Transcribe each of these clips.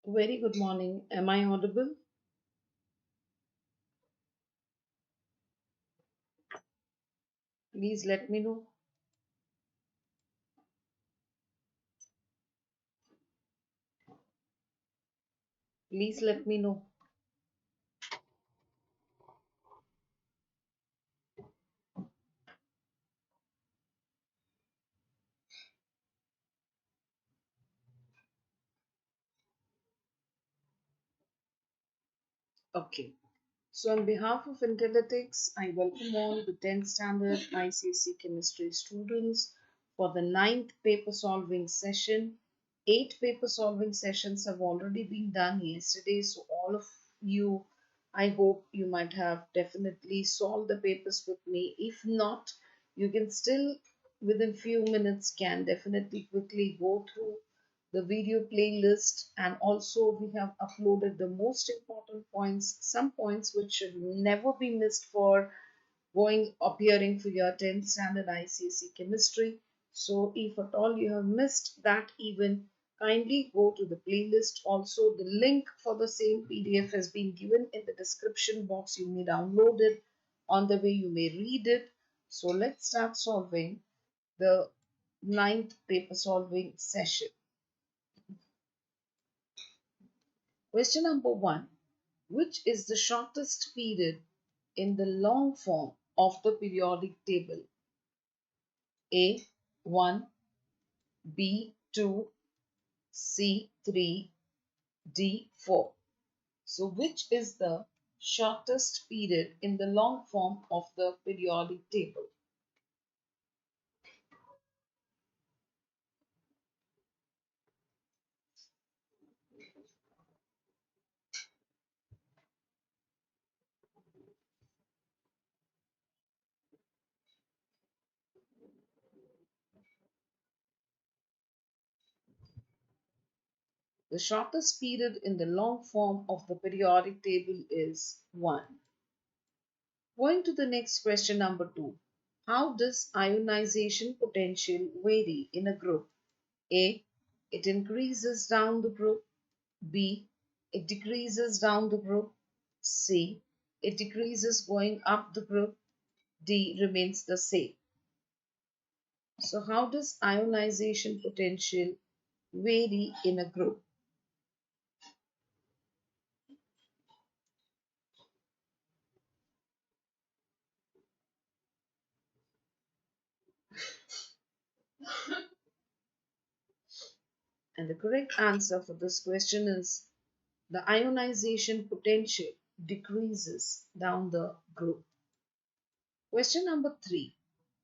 Very good morning. Am I audible? Please let me know. Please let me know. Okay. So, on behalf of Intelletics, I welcome all the 10th standard ICSE Chemistry students for the ninth paper solving session. 8 paper solving sessions have already been done yesterday, so all of you, I hope you might have definitely solved the papers with me. If not, you can still, within few minutes, can definitely quickly go through the video playlist, and also we have uploaded the most important points, some points which should never be missed for going appearing for your 10th standard ICSE chemistry. So if at all you have missed that, even kindly go to the playlist. Also, the link for the same PDF has been given in the description box. You may download it. On the way you may read it. So let's start solving the ninth paper solving session. Question number 1. Which is the shortest period in the long form of the periodic table? A 1, B 2, C 3, D 4. So which is the shortest period in the long form of the periodic table? The shortest period in the long form of the periodic table is 1. Going to the next question number 2. How does ionization potential vary in a group? A. It increases down the group. B. It decreases down the group. C. It decreases going up the group. D. Remains the same. So how does ionization potential vary in a group? And the correct answer for this question is the ionization potential decreases down the group. Question number 3.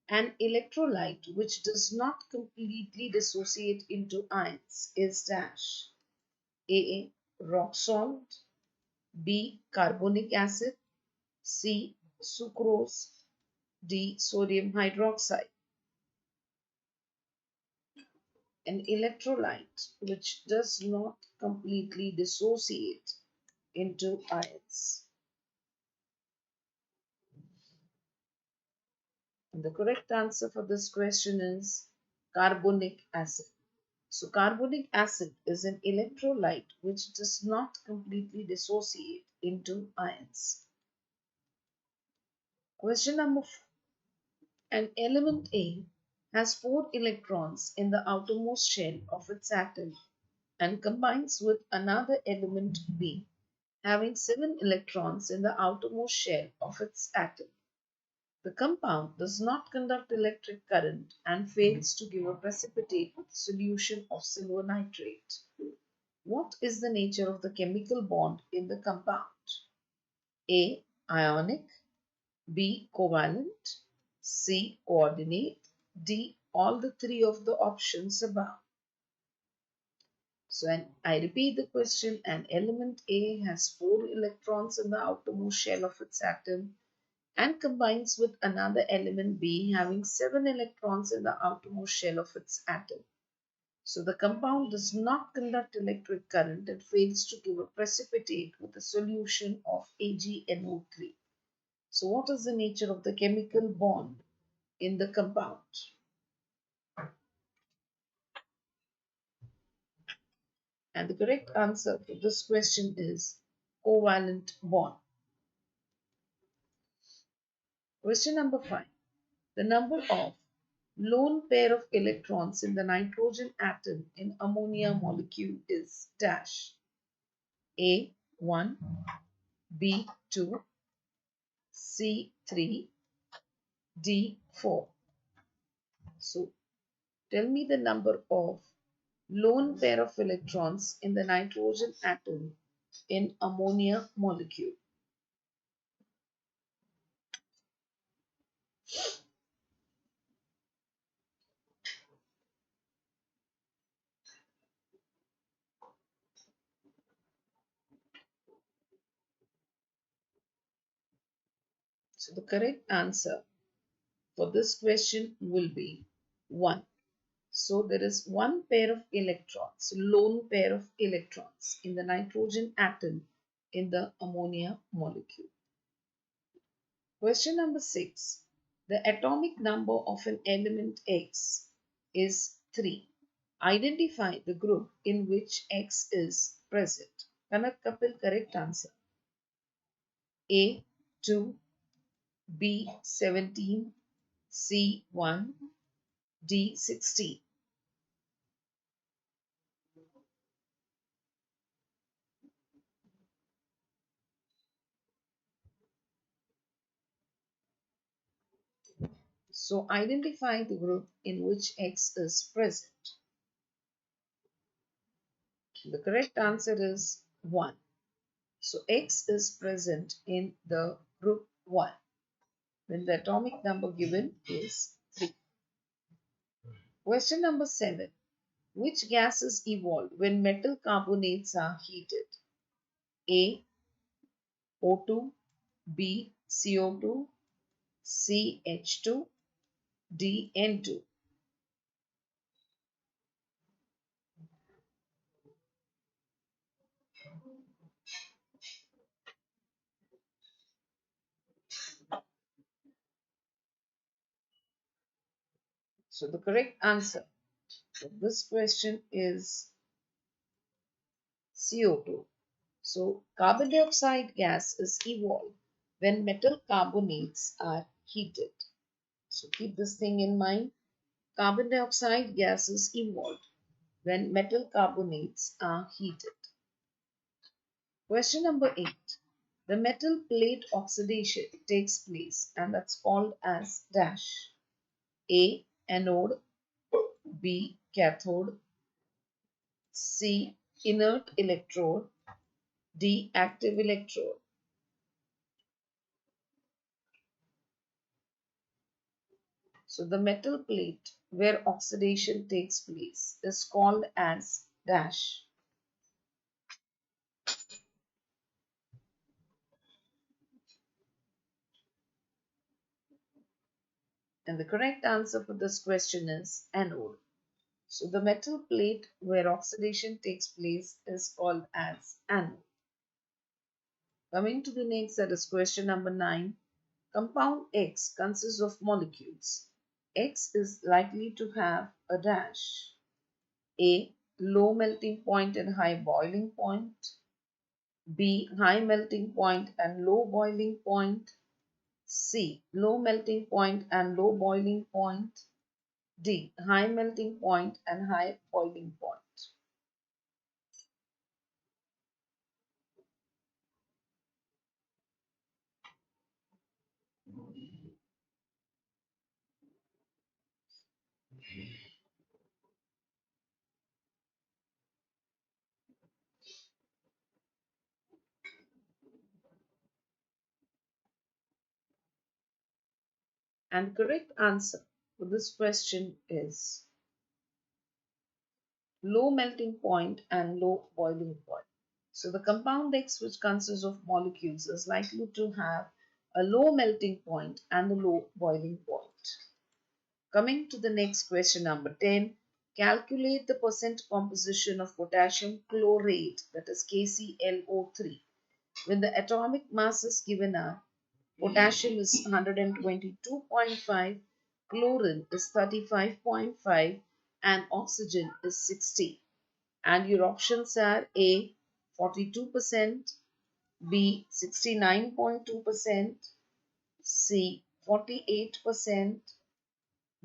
An electrolyte which does not completely dissociate into ions is dash. A. Rock salt. B. Carbonic acid. C. Sucrose. D. Sodium hydroxide. An electrolyte which does not completely dissociate into ions. And the correct answer for this question is carbonic acid. So carbonic acid is an electrolyte which does not completely dissociate into ions. Question number 4. An element A has 4 electrons in the outermost shell of its atom and combines with another element B having 7 electrons in the outermost shell of its atom. The compound does not conduct electric current and fails to give a precipitate with solution of silver nitrate. What is the nature of the chemical bond in the compound? A. Ionic. B. Covalent. C. Coordinate. D. All the three of the options above. So I repeat the question. An element A has 4 electrons in the outermost shell of its atom and combines with another element B having 7 electrons in the outermost shell of its atom. So the compound does not conduct electric current and fails to give a precipitate with a solution of AgNO3. So what is the nature of the chemical bond in the compound? And the correct answer for this question is covalent bond. Question number 5. The number of lone pair of electrons in the nitrogen atom in ammonia molecule is dash. A 1, B 2, C 3, D 4. So tell me the number of lone pair of electrons in the nitrogen atom in ammonia molecule. So the correct answer for this question will be 1. So there is one pair of electrons, lone pair of electrons in the nitrogen atom in the ammonia molecule. Question number 6. The atomic number of an element X is 3. Identify the group in which X is present. Kanak Kapil, correct answer. A 2, B 17, C 1, D 16. So identify the group in which X is present. The correct answer is 1. So X is present in the group 1 when the atomic number given is 3. Question number 7. Which gases evolve when metal carbonates are heated? A. O2, B. CO2, C. H2, D. N2. So the correct answer for this question is CO2. So carbon dioxide gas is evolved when metal carbonates are heated. So keep this thing in mind. Carbon dioxide gas is evolved when metal carbonates are heated. Question number 8. The metal plate oxidation takes place and that's called as dash. A. Anode, B. Cathode, C. Inert electrode, D. Active electrode. So the metal plate where oxidation takes place is called as dash. And the correct answer for this question is anode. So the metal plate where oxidation takes place is called as anode. Coming to the next, that is question number 9. Compound X consists of molecules. X is likely to have a dash. A. Low melting point and high boiling point. B. High melting point and low boiling point. C. Low melting point and low boiling point. D. High melting point and high boiling point. And the correct answer for this question is low melting point and low boiling point. So the compound X, which consists of molecules, is likely to have a low melting point and a low boiling point. Coming to the next question number 10. Calculate the percent composition of potassium chlorate, that is KClO3, when the atomic masses given are potassium is 122.5, chlorine is 35.5, and oxygen is 60. And your options are A 42%, B 69.2%, C 48%,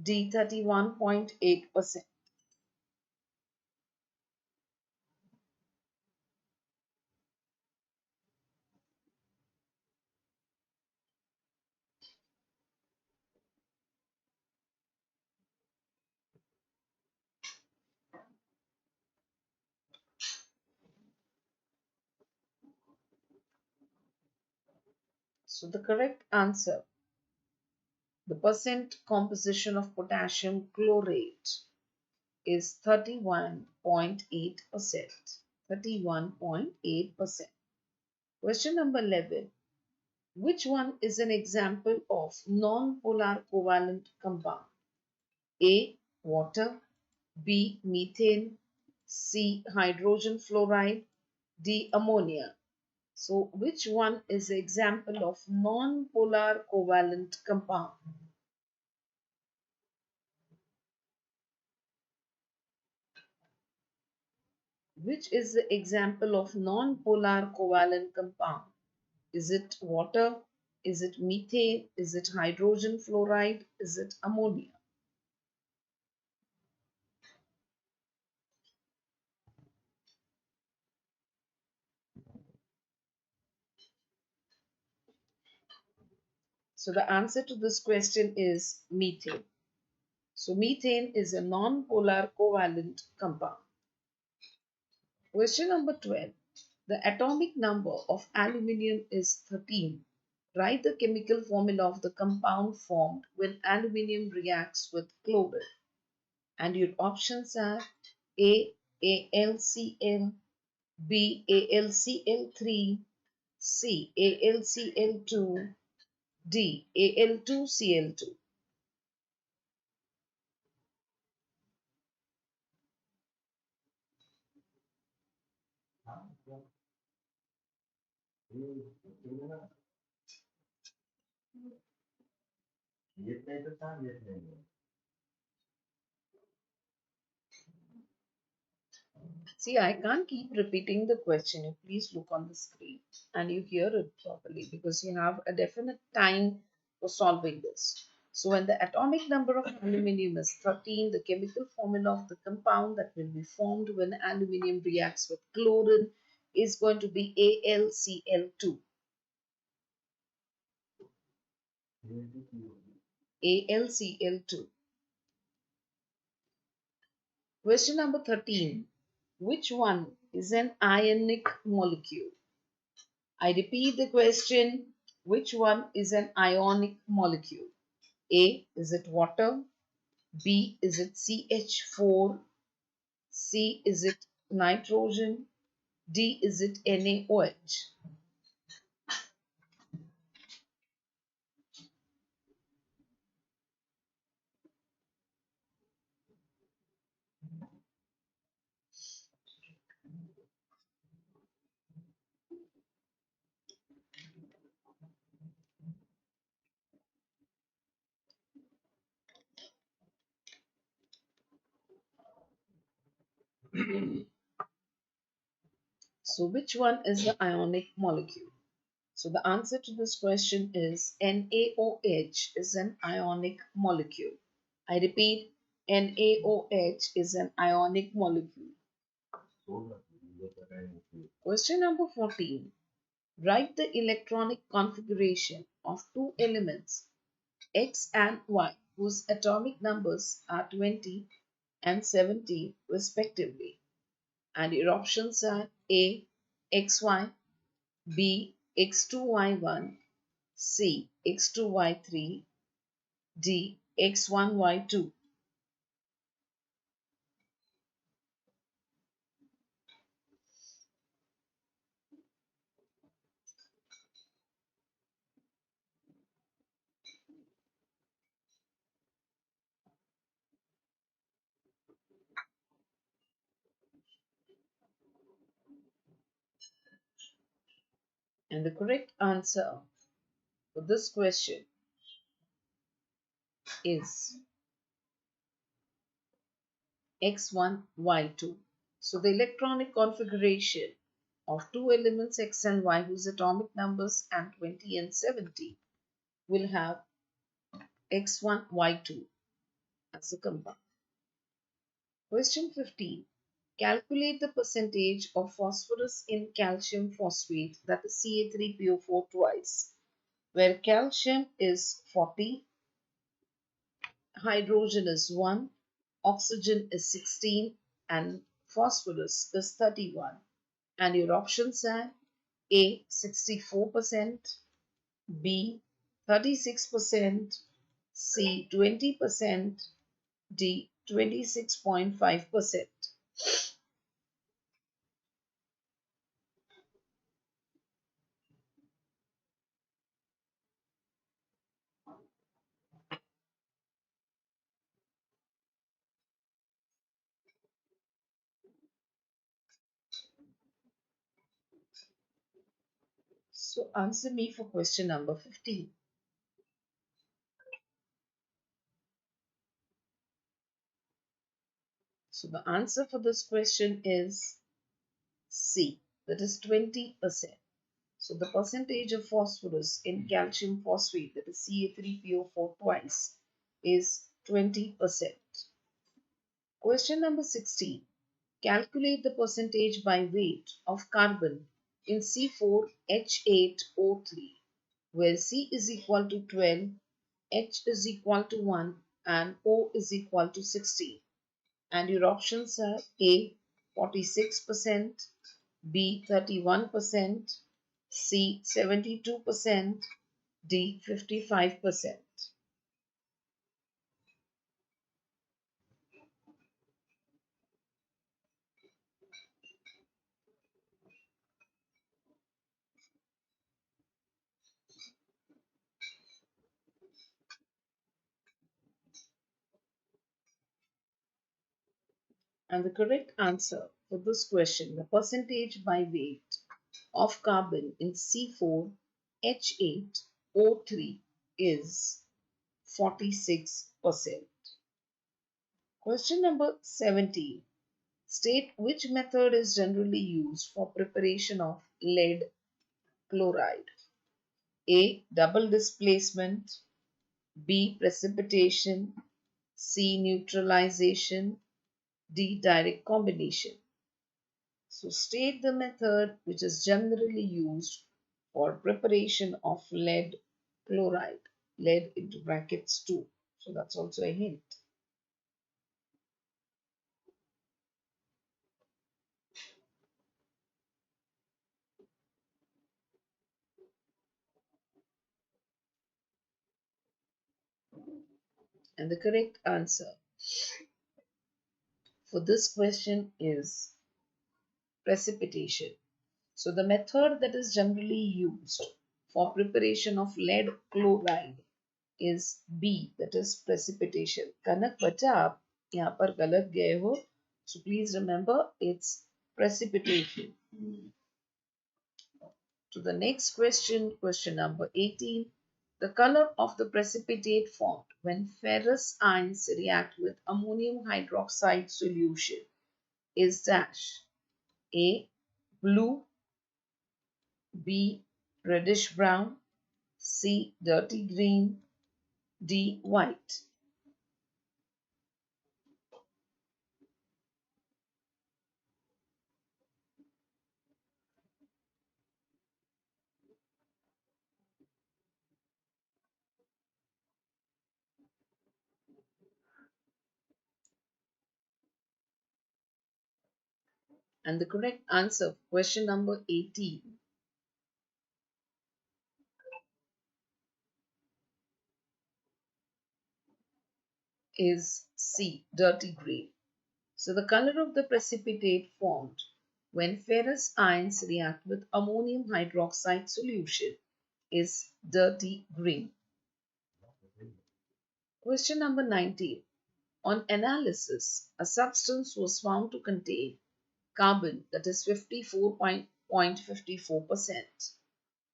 D 31.8%. So the correct answer, the percent composition of potassium chlorate is 31.8%. 31.8%. Question number 11. Which one is an example of non-polar covalent compound? A. Water, B. Methane, C. Hydrogen fluoride, D. Ammonia. So, which one is the example of non-polar covalent compound? Which is the example of non-polar covalent compound? Is it water? Is it methane? Is it hydrogen fluoride? Is it ammonia? So the answer to this question is methane. So methane is a non-polar covalent compound. Question number 12. The atomic number of aluminium is 13. Write the chemical formula of the compound formed when aluminium reacts with chlorine. And your options are A. AlCl, B. AlCl3, C. AlCl2, D. Al2Cl2. See, I can't keep repeating the question. You please look on the screen and you hear it properly because you have a definite time for solving this. So when the atomic number of aluminium is 13, the chemical formula of the compound that will be formed when aluminium reacts with chlorine is going to be AlCl2. AlCl2. Question number 13. Which one is an ionic molecule? I repeat the question. Which one is an ionic molecule? A. Is it water? B. Is it CH4? C. Is it nitrogen? D. Is it NaOH? So which one is the ionic molecule? So the answer to this question is NaOH is an ionic molecule. I repeat, NaOH is an ionic molecule. Question number 14. Write the electronic configuration of two elements X and Y whose atomic numbers are 20 and 70 respectively. And your options are A. XY, B. X2Y1, C. X2Y3, D. X1Y2. And the correct answer for this question is X1Y2. So the electronic configuration of two elements X and Y whose atomic numbers are 20 and 70 will have X1, Y2 as a compound. Question 15. Calculate the percentage of phosphorus in calcium phosphate, that is Ca3PO4 twice, where calcium is 40, hydrogen is 1, oxygen is 16, and phosphorus is 31. And your options are A 64%, B 36%, C 20%, D 26.5%. So answer me for question number 15. So the answer for this question is C, that is 20%. So the percentage of phosphorus in calcium phosphate, that is Ca3PO4 twice, is 20%. Question number 16. Calculate the percentage by weight of carbon in C4H8O3, where C is equal to 12, H is equal to 1, and O is equal to 16. And your options are A 46%, B 31%, C 72%, D 55%. And the correct answer for this question, the percentage by weight of carbon in C4H8O3 is 46%. Question number 17. State which method is generally used for preparation of lead chloride. A. Double displacement. B. Precipitation. C. Neutralization. D. Direct combination. So state the method which is generally used for preparation of lead chloride. Lead into brackets 2. So that's also a hint. And the correct answer for this question is precipitation. So the method that is generally used for preparation of lead chloride is B, that is precipitation. Kanak bata aap yahan par galat gaye ho. So please remember it's precipitation. To the next question, question number 18. The color of the precipitate formed when ferrous ions react with ammonium hydroxide solution is dash. A. Blue. B. Reddish brown. C. Dirty green. D. White. And the correct answer for question number 18 is C. Dirty green. So the color of the precipitate formed when ferrous ions react with ammonium hydroxide solution is dirty green. Question number 19. On analysis, a substance was found to contain carbon, that is 54.54%.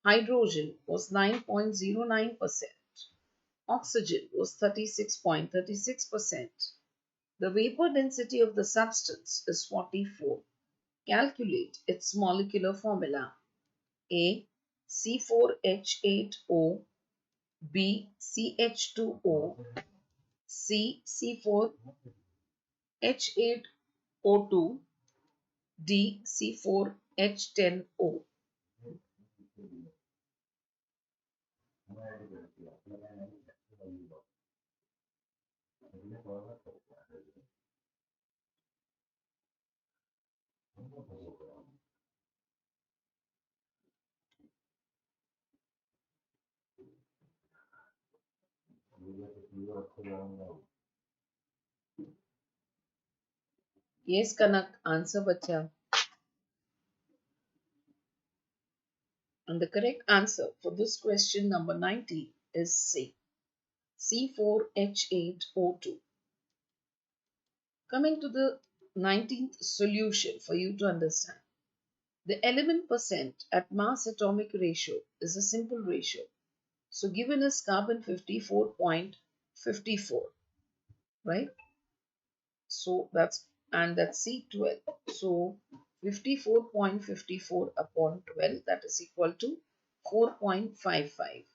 Hydrogen was 9.09%. Oxygen was 36.36%. The vapor density of the substance is 44. Calculate its molecular formula. A. C4H8O, B. CH2O, C. C4H8O2, D. C4H10O. Yes, Kanak, answer bacha. And the correct answer for this question number 90 is C. C4H8O2. Coming to the 19th solution for you to understand. The element percent at mass atomic ratio is a simple ratio. So given is carbon 54.54, right? So that's C12. So 54.54 upon 12, that is equal to 4.55.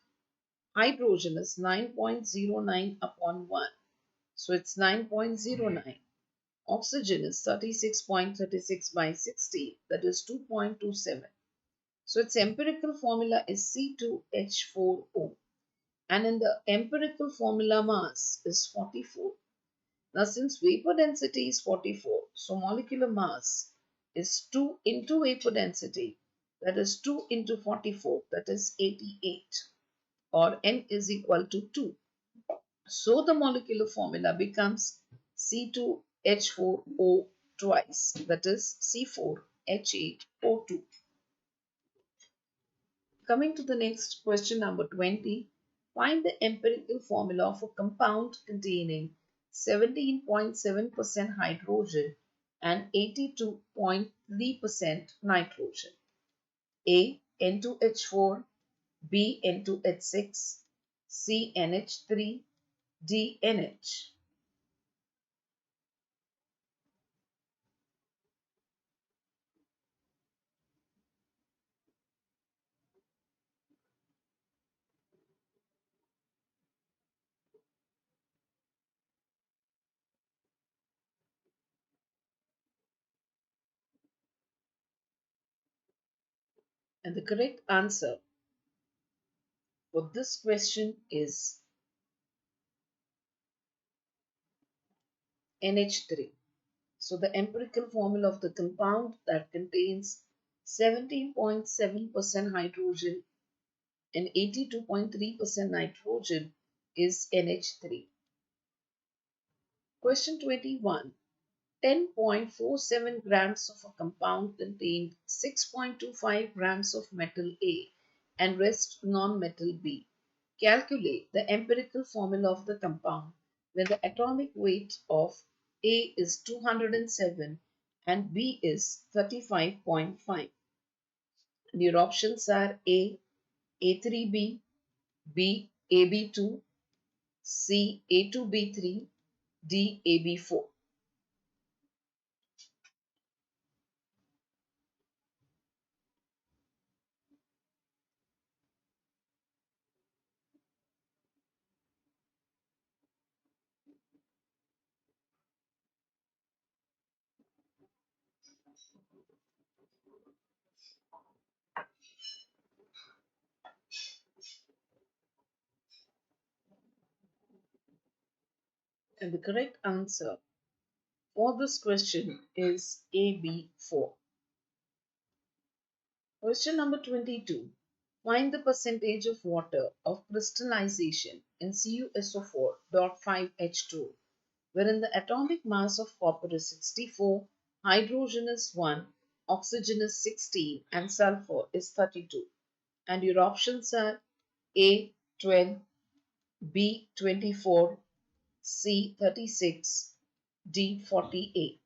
Hydrogen is 9.09 upon 1. So it's 9.09. Oxygen is 36.36 by 60, that is 2.27. So its empirical formula is C2H4O. And in the empirical formula mass is 44. Now since vapor density is 44, so molecular mass is 2 into vapor density, that is 2 into 44, that is 88, or N is equal to 2. So the molecular formula becomes C2H4O twice, that is C4H8O2. Coming to the next question number 20, find the empirical formula for compound containing 17.7% hydrogen and 82.3% nitrogen. A. N2H4, B. N2H6, C. NH3, D. NH. And the correct answer for this question is NH3. So the empirical formula of the compound that contains 17.7% hydrogen and 82.3% nitrogen is NH3. Question 21. 10.47 grams of a compound contained 6.25 grams of metal A and rest non-metal B. Calculate the empirical formula of the compound when the atomic weight of A is 207 and B is 35.5. And your options are A, A3B, B, AB2, C, A2B3, D, AB4. And the correct answer for this question is AB4. Question number 22. Find the percentage of water of crystallization in CuSO4.5H2, wherein the atomic mass of copper is 64, hydrogen is 1, oxygen is 16, and sulfur is 32. And your options are A 12, B 24, C 36, D 48.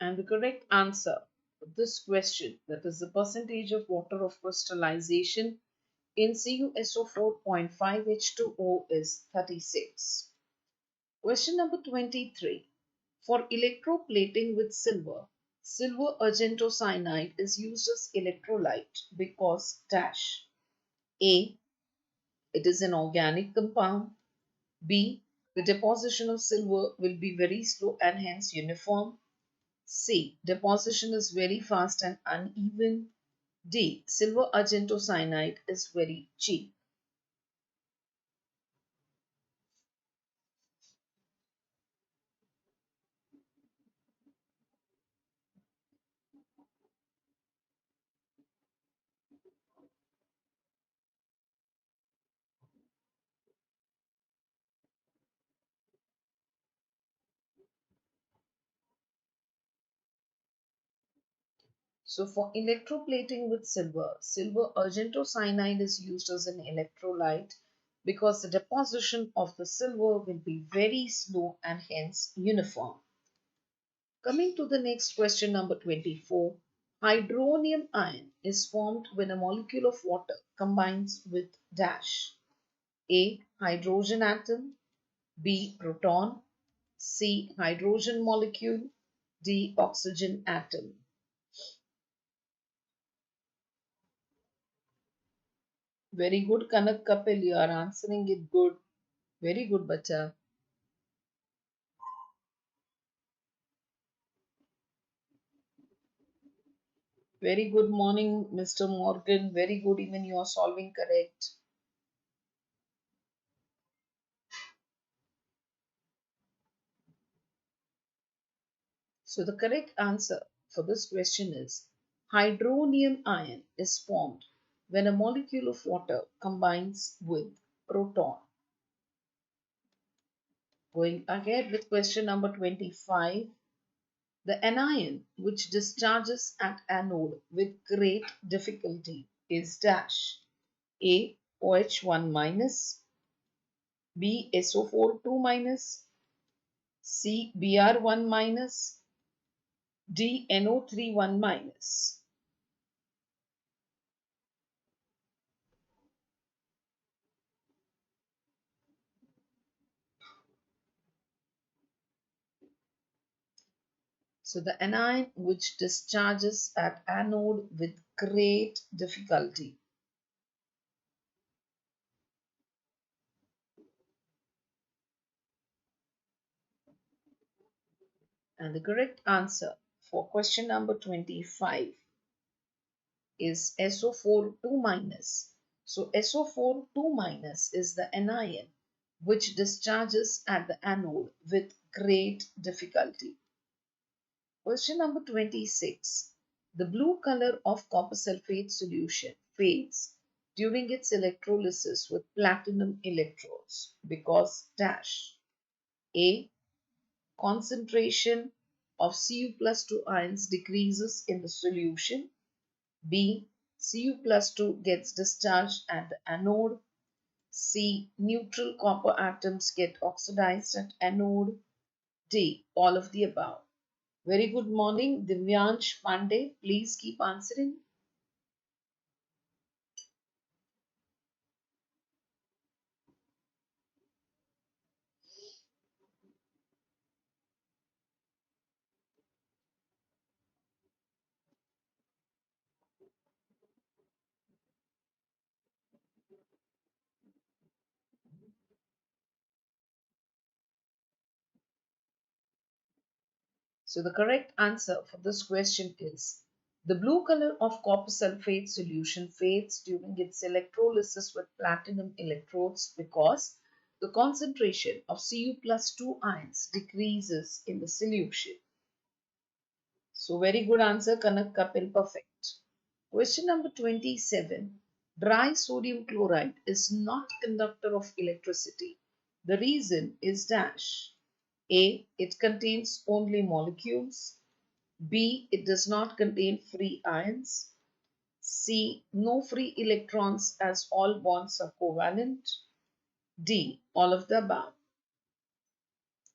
And the correct answer for this question, that is the percentage of water of crystallization in CuSO4.5H2O, is 36. Question number 23. For electroplating with silver, silver argentocyanide is used as electrolyte because dash. A. It is an organic compound. B. The deposition of silver will be very slow and hence uniform. C. Deposition is very fast and uneven. D. Silver argentocyanide is very cheap. So for electroplating with silver, silver argentocyanide is used as an electrolyte because the deposition of the silver will be very slow and hence uniform. Coming to the next question, number 24. Hydronium ion is formed when a molecule of water combines with dash. A. Hydrogen atom. B. Proton. C. Hydrogen molecule. D. Oxygen atom. Very good, Kanak Kapil. You are answering it good. Very good, bacha. Very good morning, Mr. Morgan. Very good, even you are solving correct. So the correct answer for this question is hydronium ion is formed when a molecule of water combines with proton. Going ahead with question number 25. The anion which discharges at anode with great difficulty is dash. A. OH1 minus. B. SO4 2 minus. C. Br1 minus. D. NO3 1 minus. So the anion which discharges at anode with great difficulty. And the correct answer for question number 25 is SO4 2 minus. So SO4 2 minus is the anion which discharges at the anode with great difficulty. Question number 26. The blue color of copper sulfate solution fades during its electrolysis with platinum electrodes because dash. A. Concentration of Cu plus 2 ions decreases in the solution. B. Cu plus 2 gets discharged at the anode. C. Neutral copper atoms get oxidized at anode. D. All of the above. Very good morning, Divyansh Pandey. Please keep answering. So the correct answer for this question is the blue color of copper sulfate solution fades during its electrolysis with platinum electrodes because the concentration of Cu plus 2 ions decreases in the solution. So very good answer, Kanak Kapil, perfect. Question number 27. Dry sodium chloride is not conductor of electricity. The reason is dash. A. It contains only molecules. B. It does not contain free ions. C. No free electrons as all bonds are covalent. D. All of the above.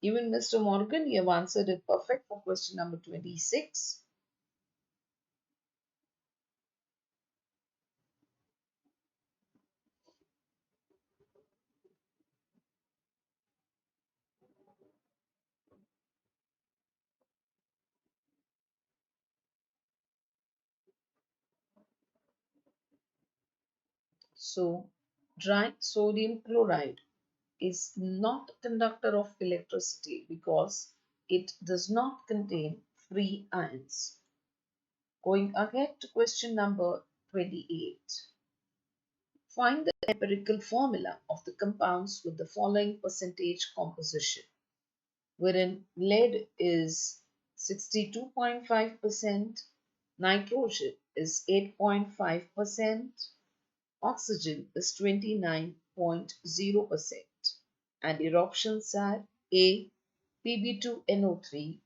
Even Mr. Morgan, you have answered it perfect for question number 26. So, dry sodium chloride is not a conductor of electricity because it does not contain free ions. Going ahead to question number 28. Find the empirical formula of the compounds with the following percentage composition, wherein lead is 62.5%, nitrogen is 8.5%, oxygen is 29.0%, and eruptions are A. Pb2NO3,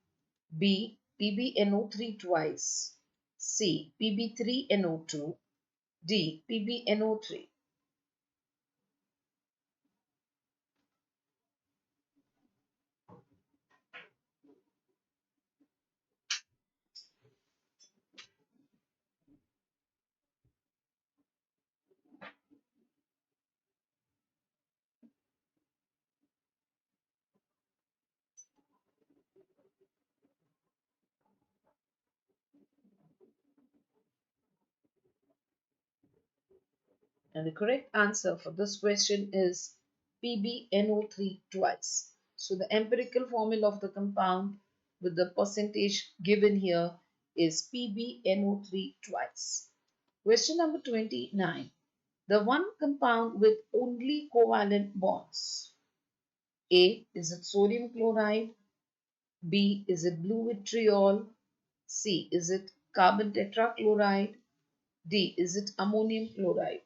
B. PbNO3 twice, C. Pb3NO2, D. PbNO3. And the correct answer for this question is PbNO3 twice. So the empirical formula of the compound with the percentage given here is PbNO3 twice. Question number 29. The one compound with only covalent bonds. A. Is it sodium chloride? B. Is it blue vitriol? C. Is it carbon tetrachloride? D. Is it ammonium chloride?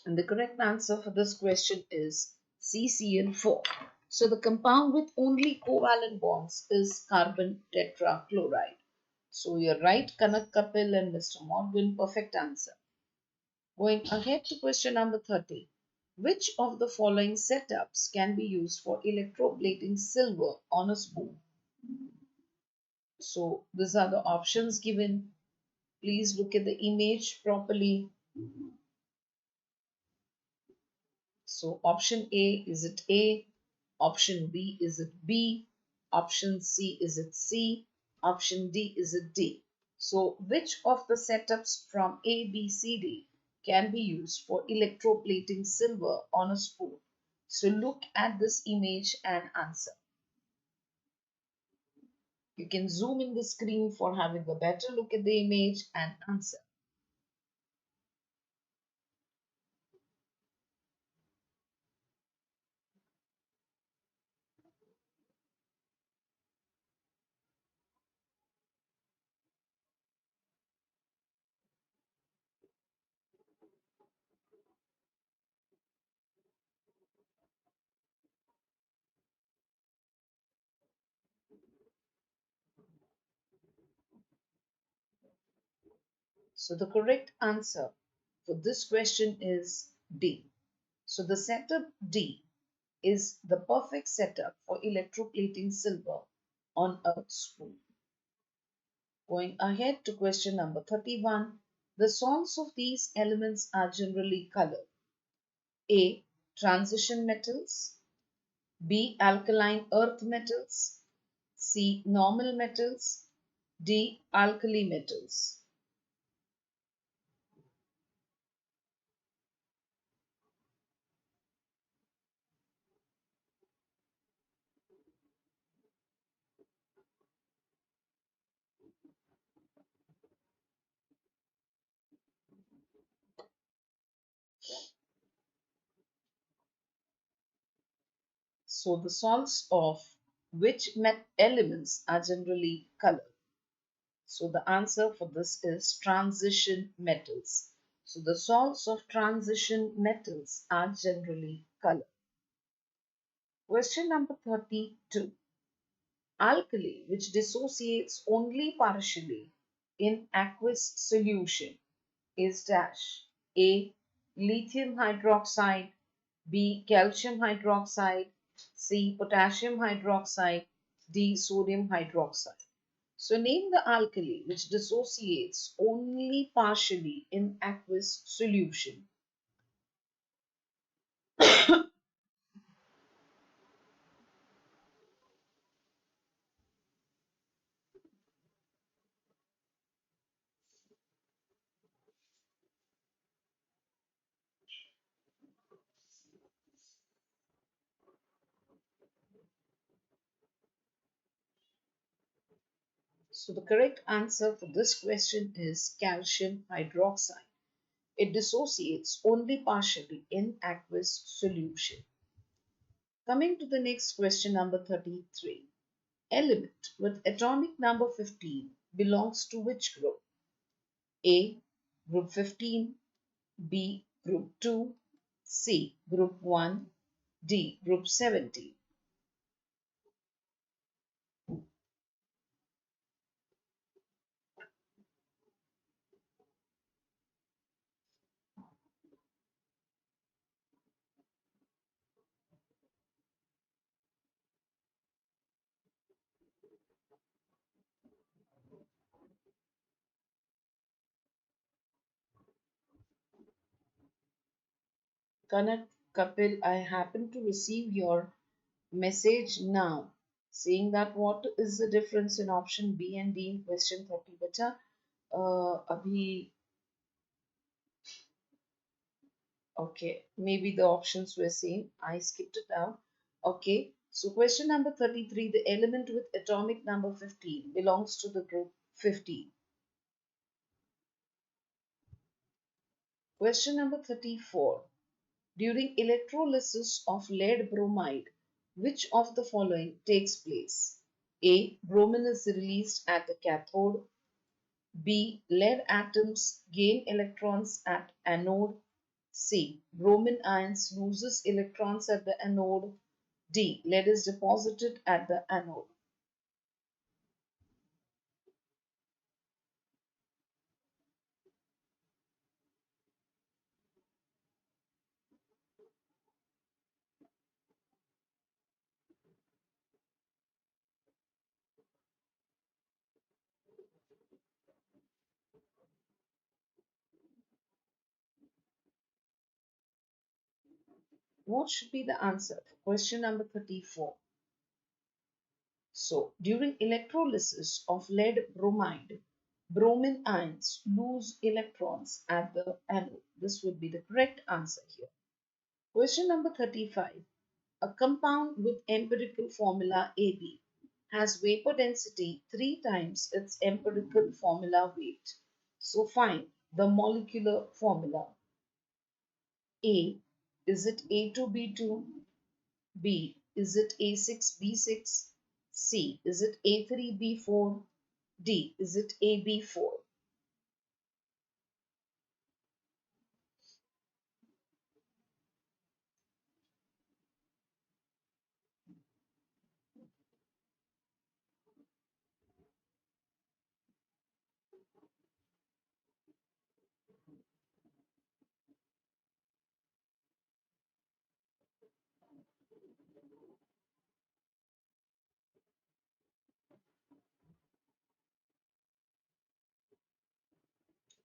And the correct answer for this question is CCl4. So the compound with only covalent bonds is carbon tetrachloride. So you're right, Kanak Kapil and Mr. Morgan, perfect answer. Going ahead to question number 30. Which of the following setups can be used for electroplating silver on a spoon? So these are the options given. Please look at the image properly. So option A, is it A? Option B, is it B? Option C, is it C? Option D, is it D? So which of the setups from A, B, C, D can be used for electroplating silver on a spoon? So look at this image and answer. You can zoom in the screen for having a better look at the image and answer. So the correct answer for this question is D. So the setup D is the perfect setup for electroplating silver on a spoon. Going ahead to question number 31, the salts of these elements are generally colored. A. Transition metals. B. Alkaline earth metals. C. Normal metals. D. Alkali metals. So the salts of Which elements are generally colored? So the answer for this is transition metals. So the salts of transition metals are generally colored. Question number 32. Alkali, which dissociates only partially in aqueous solution, is dash. A. Lithium hydroxide. B. Calcium hydroxide. C. Potassium hydroxide. D. Sodium hydroxide. So name the alkali which dissociates only partially in aqueous solution. So the correct answer for this question is calcium hydroxide. It dissociates only partially in aqueous solution. Coming to the next question, number 33. Element with atomic number 15 belongs to which group? A. Group 15. B. Group 2. C. Group 1. D. Group 70. Kanak, Kapil, I happen to receive your message now saying that what is the difference in option B and D in question 30 beta. Abhi, okay, maybe the options were same. I skipped it out. Okay, so question number 33, the element with atomic number 15 belongs to the group 15. Question number 34. During electrolysis of lead bromide, which of the following takes place? A. Bromine is released at the cathode. B. Lead atoms gain electrons at anode. C. Bromine ions loses electrons at the anode. D. Lead is deposited at the anode. What should be the answer for question number 34? So, during electrolysis of lead bromide, bromine ions lose electrons at the anode. This would be the correct answer here. Question number 35. A compound with empirical formula AB has vapor density 3 times its empirical formula weight. So find the molecular formula. A. Is it A2B2? B. Is it A6B6? C. Is it A3B4? D. Is it AB4?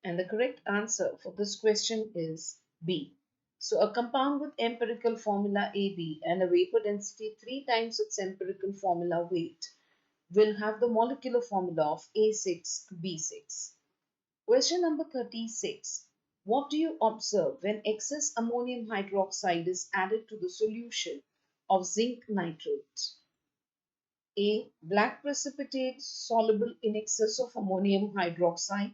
And the correct answer for this question is B. So a compound with empirical formula AB and a vapor density 3 times its empirical formula weight will have the molecular formula of A6B6. Question number 36. What do you observe when excess ammonium hydroxide is added to the solution of zinc nitrate? A. Black precipitate soluble in excess of ammonium hydroxide.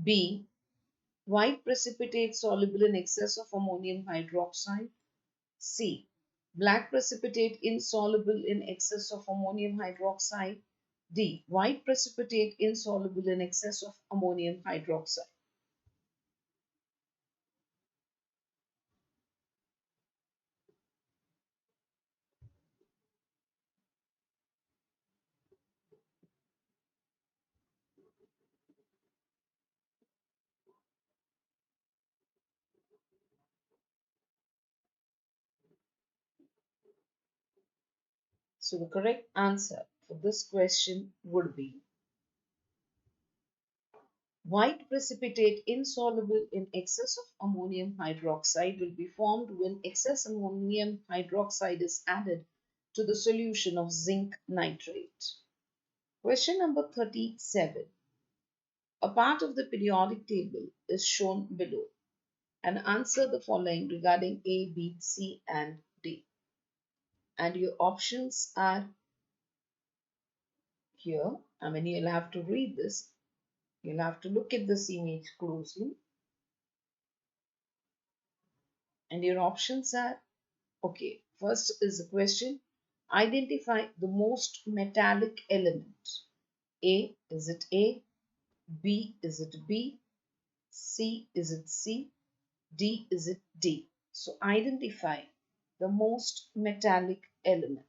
B. White precipitate soluble in excess of ammonium hydroxide. C. Black precipitate insoluble in excess of ammonium hydroxide. D. White precipitate insoluble in excess of ammonium hydroxide. So the correct answer for this question would be white precipitate insoluble in excess of ammonium hydroxide will be formed when excess ammonium hydroxide is added to the solution of zinc nitrate. Question number 37. A part of the periodic table is shown below and answer the following regarding A, B, C, and D. And your options are here. I mean, you'll have to read this. You'll have to look at this image closely. And your options are, okay, first is the question, identify the most metallic element. A, is it A? B, is it B? C, is it C? D, is it D? So identify the most metallic element.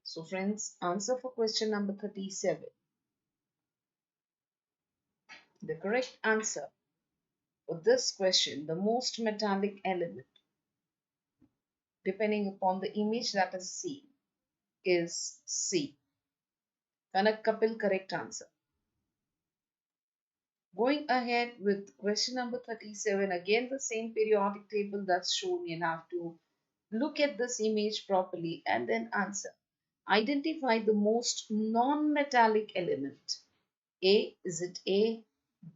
So friends, answer for question number 37. The correct answer for this question, the most metallic element, depending upon the image that is seen, is C. Kanak Kapil, correct answer. Going ahead with question number 37, again the same periodic table that's shown. You have to look at this image properly and then answer. Identify the most non-metallic element. A, is it A?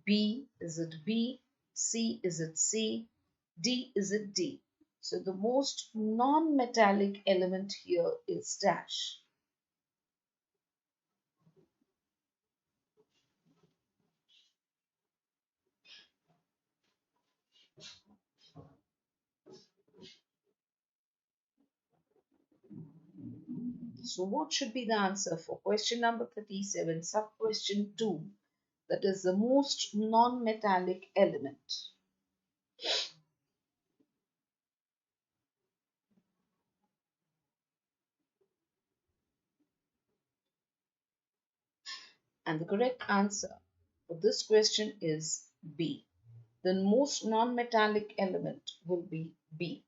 B, is it B? C, is it C? D, is it D? So the most non-metallic element here is dash. So what should be the answer for question number 37, sub-question 2, that is the most non-metallic element? And the correct answer for this question is B. The most non-metallic element will be B.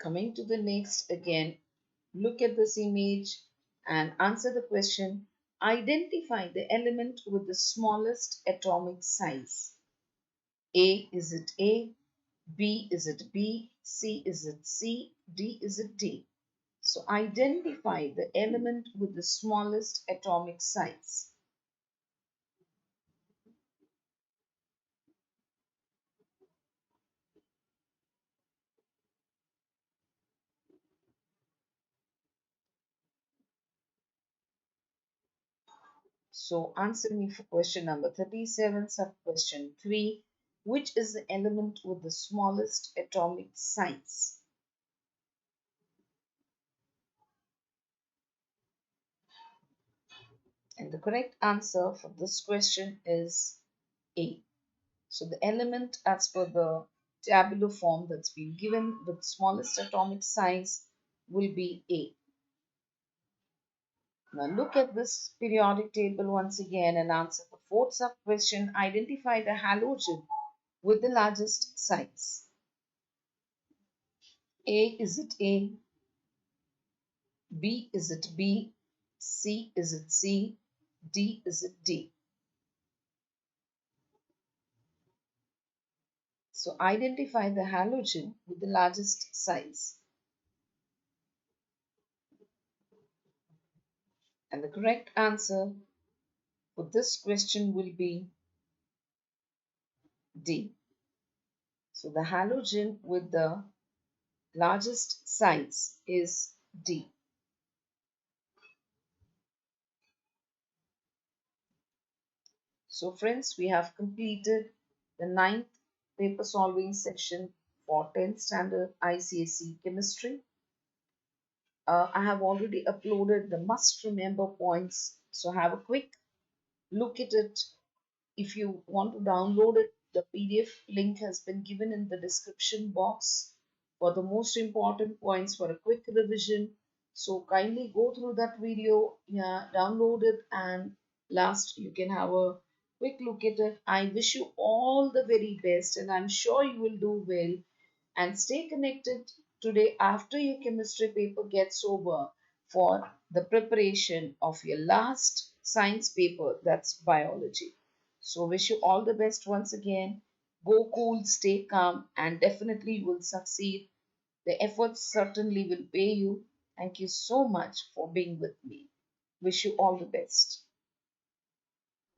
Coming to the next again, look at this image and answer the question. Identify the element with the smallest atomic size. A, is it A? B, is it B? C, is it C? D, is it D? So identify the element with the smallest atomic size. So answer me for question number 37, sub question 3. Which is the element with the smallest atomic size? And the correct answer for this question is A. So the element as per the tabular form that's been given with smallest atomic size will be A. Now look at this periodic table once again and answer the fourth sub question. Identify the halogen with the largest size. A, is it A? B, is it B? C, is it C? D, is it D? So identify the halogen with the largest size. And the correct answer for this question will be D. So the halogen with the largest size is D. So friends, we have completed the ninth paper solving session for 10th standard ICSE chemistry. I have already uploaded the must remember points. So have a quick look at it. If you want to download it, the PDF link has been given in the description box for the most important points for a quick revision. So kindly go through that video, yeah, download it, and last you can have a quick look at it. I wish you all the very best, and I'm sure you will do well. And stay connected today after your chemistry paper gets over for the preparation of your last science paper, that's biology. So wish you all the best once again. Go cool, stay calm, and definitely you will succeed. The efforts certainly will pay you. Thank you so much for being with me. Wish you all the best.